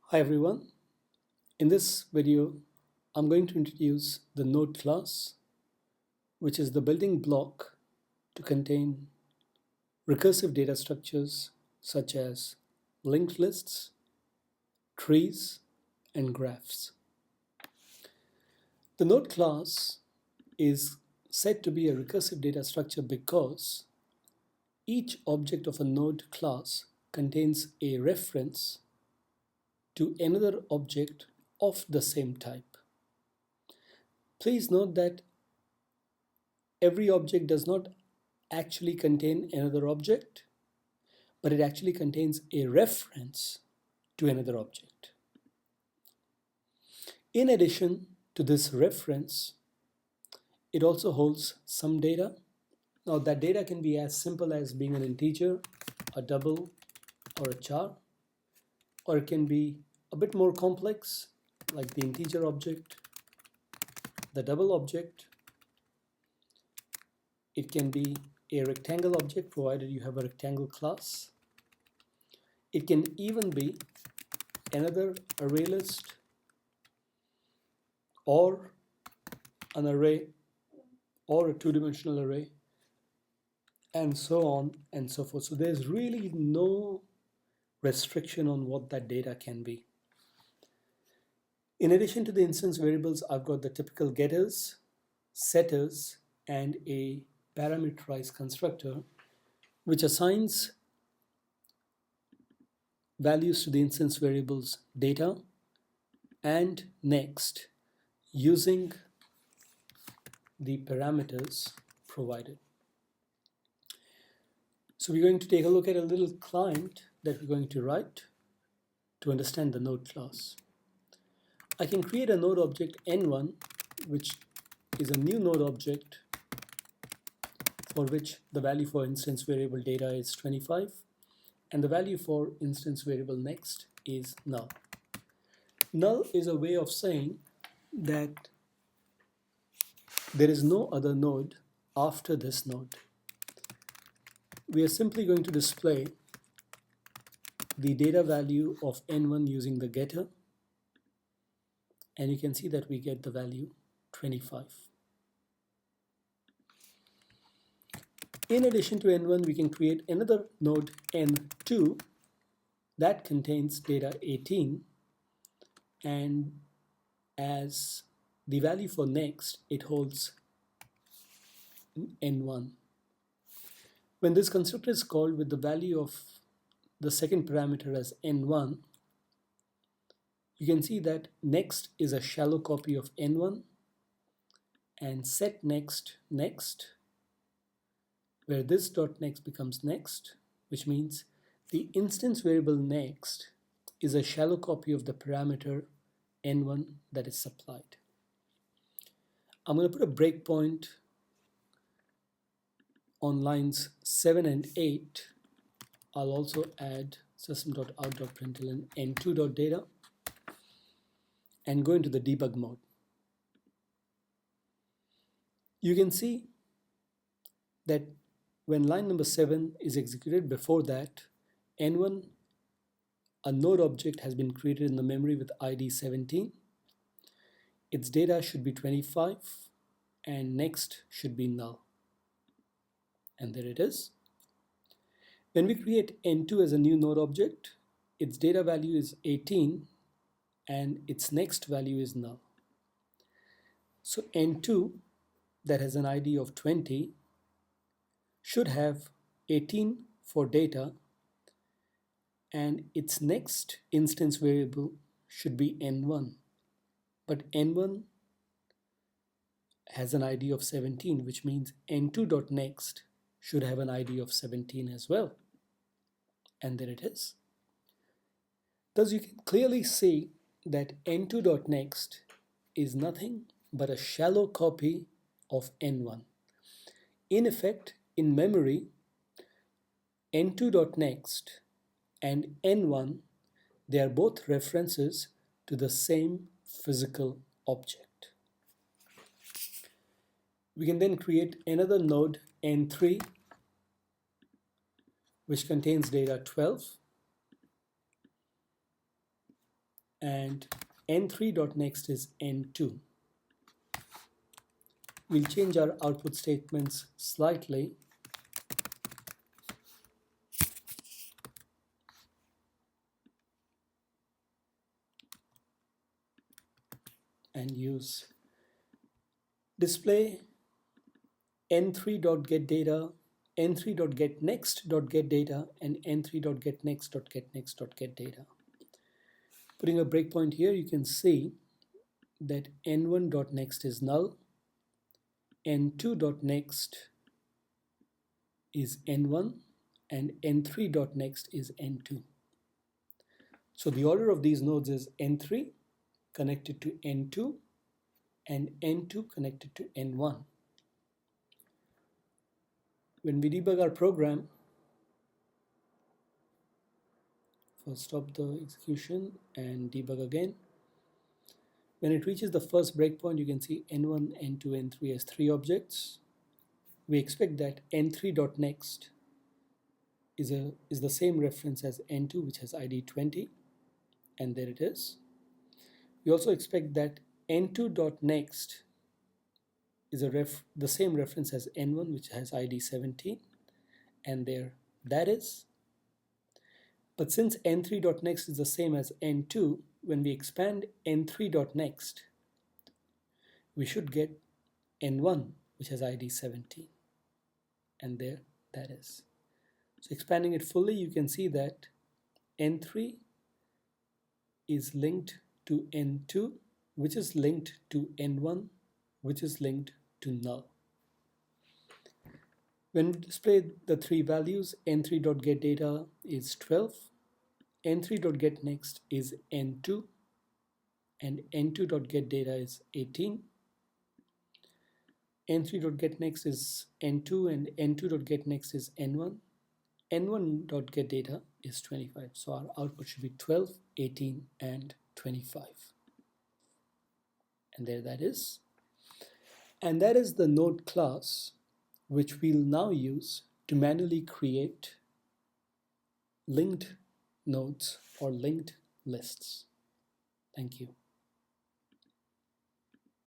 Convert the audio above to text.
Hi everyone. In this video, I'm going to introduce the node class, which is the building block to contain recursive data structures such as linked lists, trees, and graphs. The node class is said to be a recursive data structure because each object of a node class contains a reference to another object of the same type. Please note that every object does not actually contain another object, but it actually contains a reference to another object. In addition to this reference, it also holds some data. Now that data can be as simple as being an integer, a double, or a char, or it can be a bit more complex, like the integer object, the double object. It can be a rectangle object provided you have a rectangle class. It can even be another array list or an array or a two-dimensional array, and so on and so forth. So there's really no restriction on what that data can be. In addition to the instance variables, I've got the typical getters, setters, and a parameterized constructor which assigns values to the instance variables data and next using the parameters provided. So we're going to take a look at a little client that we're going to write to understand the node class. I can create a node object n1, which is a new node object for which the value for instance variable data is 25 and the value for instance variable next is null. Null is a way of saying that there is no other node after this node. We are simply going to display the data value of n1 using the getter, and you can see that we get the value 25. In addition to n1, we can create another node n2 that contains data 18, and as the value for next, it holds n1. When this constructor is called with the value of the second parameter as n1, you can see that next is a shallow copy of n1 and set next next, where this dot next becomes next, which means the instance variable next is a shallow copy of the parameter n1 that is supplied. I'm going to put a breakpoint on lines 7 and 8. I'll also add system.out.println n2.data and go into the debug mode. You can see that when line number 7 is executed, before that, n1, a node object, has been created in the memory with ID 17. Its data should be 25 and next should be null. And there it is. When we create n2 as a new node object, its data value is 18 and its next value is null. So n2 that has an ID of 20 should have 18 for data and its next instance variable should be n1. But n1 has an ID of 17, which means n2.next should have an ID of 17 as well. And there it is. Thus you can clearly see that n2.next is nothing but a shallow copy of n1. In effect, in memory, n2.next and n1, they are both references to the same physical object. We can then create another node n3 which contains data 12, and n3.next is n2. We'll change our output statements slightly and use display n3.getData, n3.getNext.getData, and n3.getNext.getNext.getData. Putting a breakpoint here, you can see that n1.next is null, n2.next is n1, and n3.next is n2. So the order of these nodes is n3 connected to n2 and n2 connected to n1. When we debug our program, first stop the execution and debug again. When it reaches the first breakpoint, you can see n1, n2, n3 as 3 objects. We expect that n3.next is the same reference as n2, which has ID 20, and there it is. We also expect that n2.next is the same reference as n1, which has ID 17, and there that is. But since n3.next is the same as n2, when we expand n3.next, we should get n1, which has ID 17, and there that is. So expanding it fully, you can see that n3 is linked to n2, which is linked to n1, which is linked to null. When we display the three values, n3.getData is 12, n3.getNext is n2, and n2.getData is 18. n3.getNext is n2 and n2.getNext is n1. n1.getData is 25. So our output should be 12, 18, and 25. And there that is. And that is the node class which we'll now use to manually create linked nodes or linked lists. Thank you.